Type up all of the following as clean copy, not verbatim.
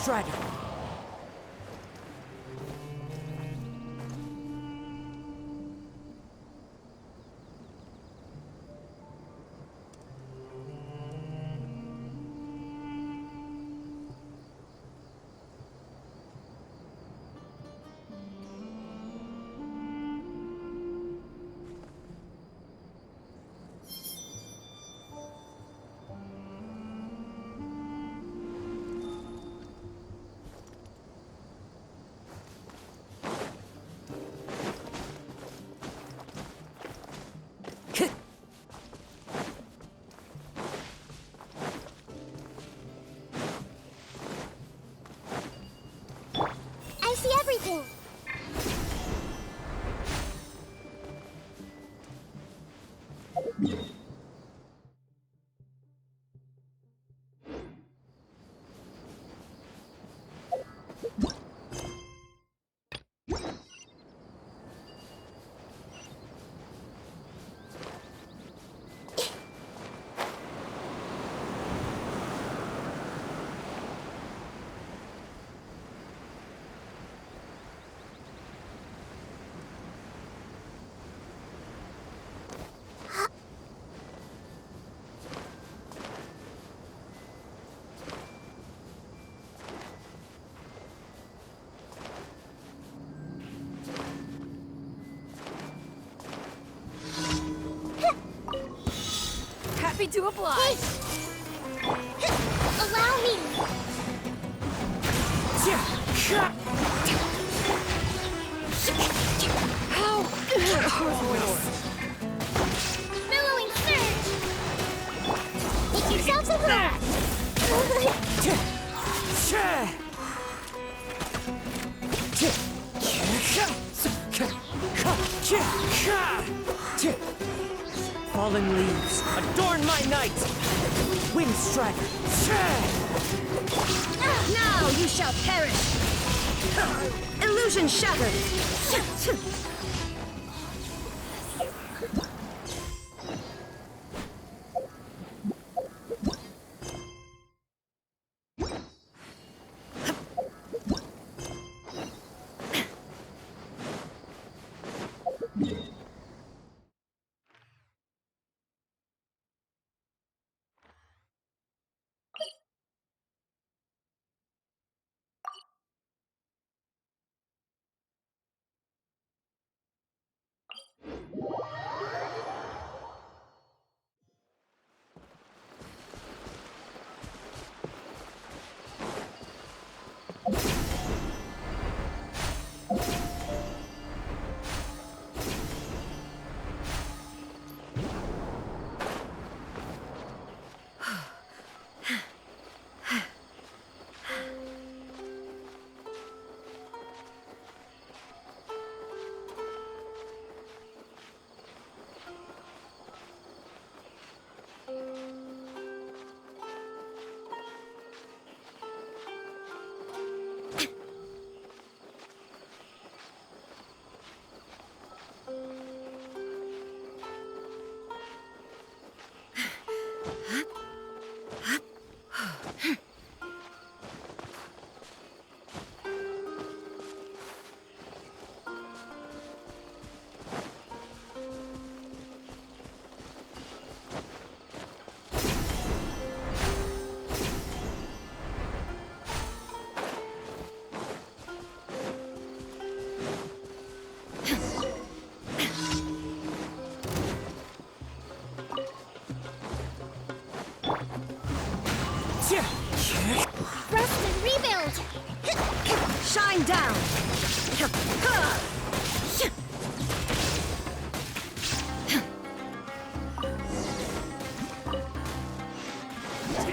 Strider. I see everything. Happy to oblige. Allow me. How? Billowing surge. Make yourselves at home. Fallen leaves, adorn my night! Wind Strider! Now you shall perish! Illusion shattered! Rest and rebuild. Shine down!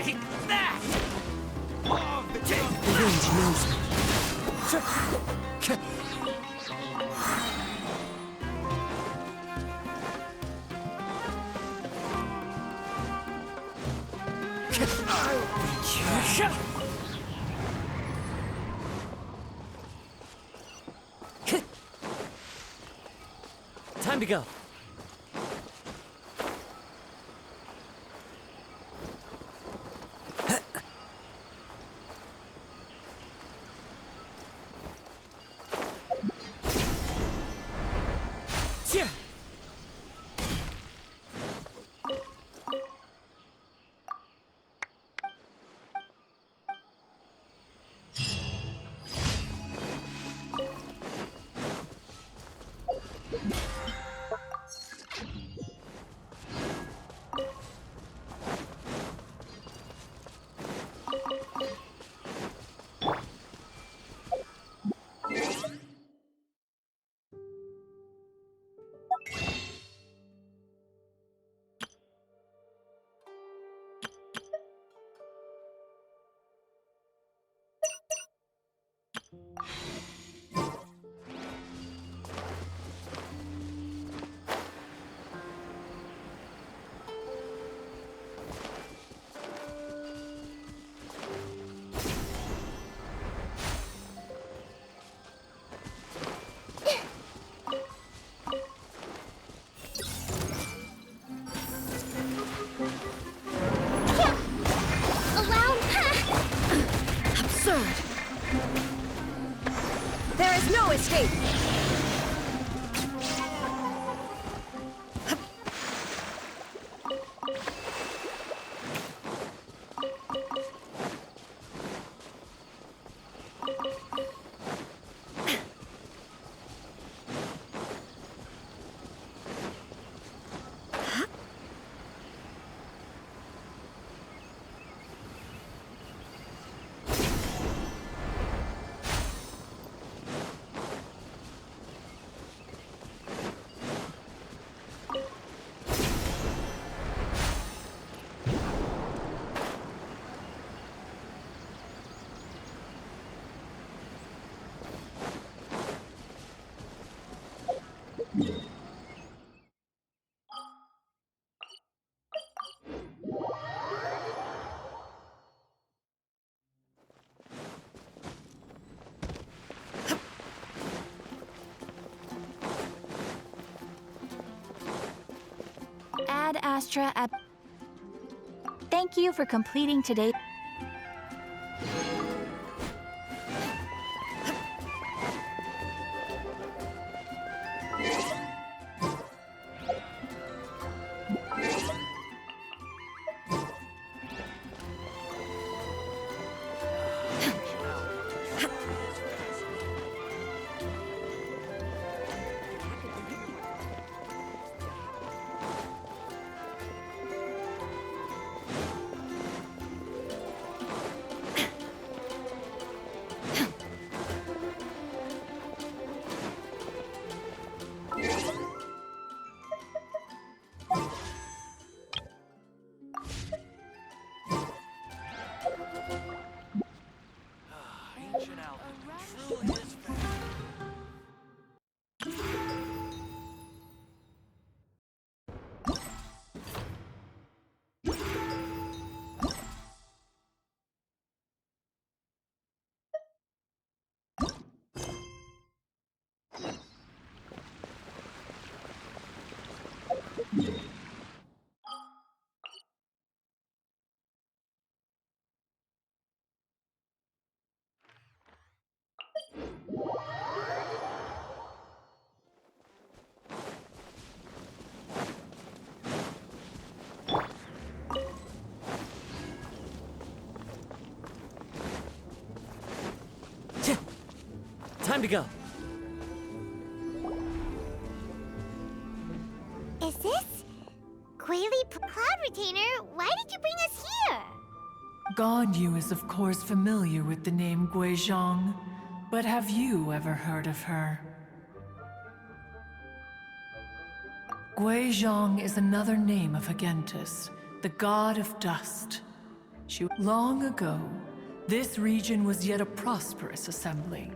Take that! The wind knows me. Time to go. Cheer! Around. Absurd! There is no escape! Ad Astra at. Thank you for completing today. Ancient Alchemy truly is fascinating. Time to go. Is this Cloud Retainer? Why did you bring us here? Ganyu is of course familiar with the name Guizhong, but have you ever heard of her? Guizhong is another name of Agentis, the god of dust. Long ago, this region was yet a prosperous assembly.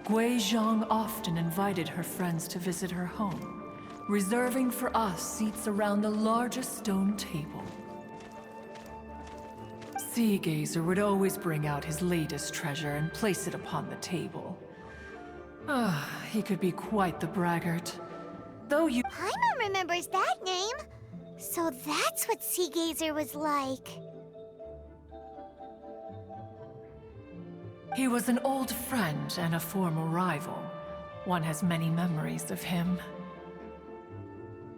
Guizhong often invited her friends to visit her home, reserving for us seats around the largest stone table. Sea Gazer would always bring out his latest treasure and place it upon the table. He could be quite the braggart. Though you— Paimon remembers that name. So that's what Sea Gazer was like. He was an old friend and a former rival. One has many memories of him.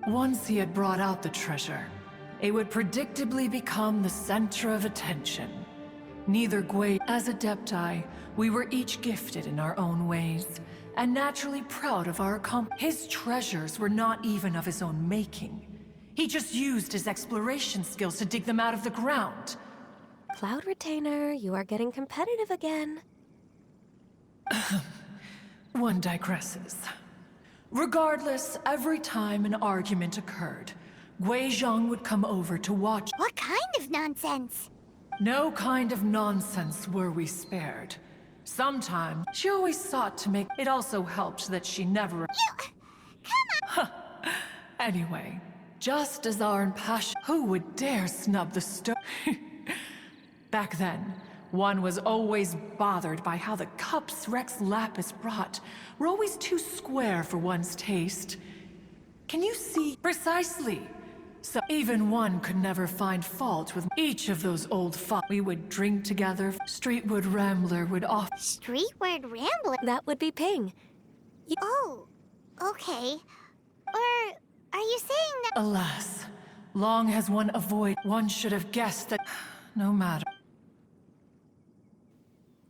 Once he had brought out the treasure, it would predictably become the center of attention. Neither Gui as Adepti, we were each gifted in our own ways, and naturally proud of our His treasures were not even of his own making. He just used his exploration skills to dig them out of the ground. Cloud Retainer, you are getting competitive again. One digresses. Regardless, every time an argument occurred, Guizhong would come over to watch. What kind of nonsense? No kind of nonsense were we spared. Sometimes, she always sought to make... It also helped that she never... Come on! Anyway, just as our impassioned... Who would dare snub the Back then, one was always bothered by how the cups Rex Lapis brought were always too square for one's taste. Can you see? Precisely. So even one could never find fault with each of those old We would drink together. Streetwood Rambler would often... Streetward Rambler? That would be Ping. Oh, okay. Or are you saying that... Alas, long has one one should have guessed that... No matter.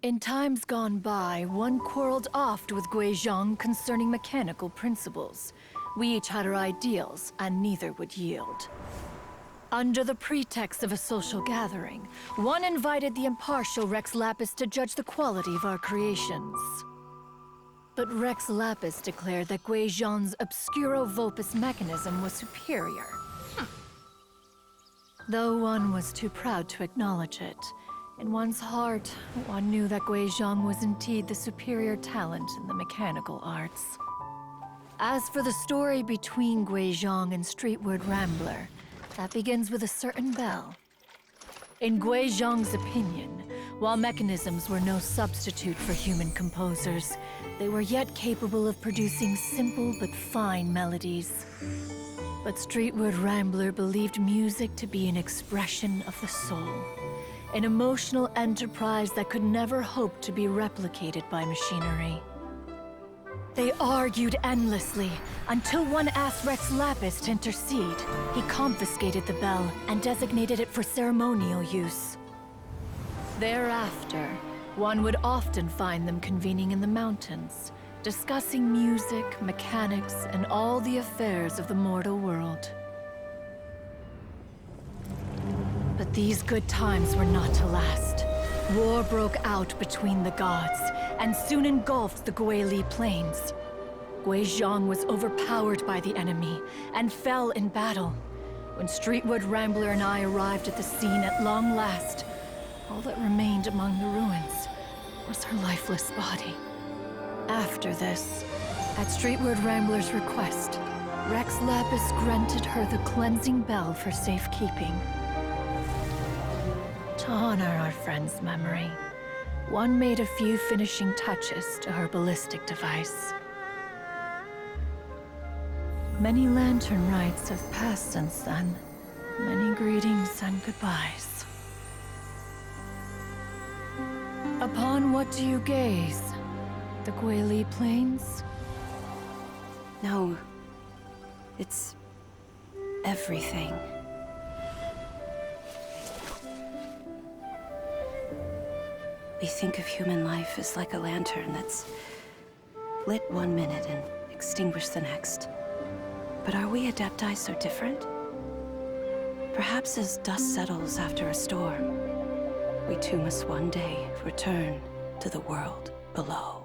In times gone by, one quarreled oft with Guizhong concerning mechanical principles. We each had our ideals, and neither would yield. Under the pretext of a social gathering, one invited the impartial Rex Lapis to judge the quality of our creations. But Rex Lapis declared that Guizhong's Obscuro Vulpus mechanism was superior. Though one was too proud to acknowledge it, in one's heart, one knew that Guizhong was indeed the superior talent in the mechanical arts. As for the story between Guizhong and Streetward Rambler, that begins with a certain bell. In Guizhong's opinion, while mechanisms were no substitute for human composers, they were yet capable of producing simple but fine melodies. But Streetward Rambler believed music to be an expression of the soul, an emotional enterprise that could never hope to be replicated by machinery. They argued endlessly, until one asked Rex Lapis to intercede. He confiscated the bell and designated it for ceremonial use. Thereafter, one would often find them convening in the mountains, discussing music, mechanics, and all the affairs of the mortal world. But these good times were not to last. War broke out between the gods, and soon engulfed the Guili Plains. Guizhong was overpowered by the enemy, and fell in battle. When Streetwood Rambler and I arrived at the scene at long last, all that remained among the ruins was her lifeless body. After this, at Streetwood Rambler's request, Rex Lapis granted her the cleansing bell for safekeeping. To honor our friend's memory, one made a few finishing touches to her ballistic device. Many lantern rites have passed since then. Many greetings and goodbyes. Upon what do you gaze? The Guili Plains? No. It's... everything. We think of human life as like a lantern that's lit one minute and extinguished the next. But are we Adepti so different? Perhaps as dust settles after a storm, we too must one day return to the world below.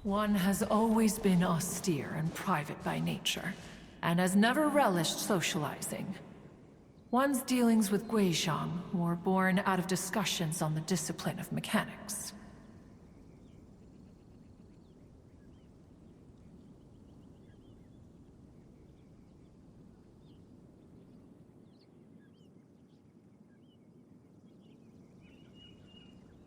One has always been austere and private by nature, and has never relished socializing. One's dealings with Guizhong were born out of discussions on the discipline of mechanics.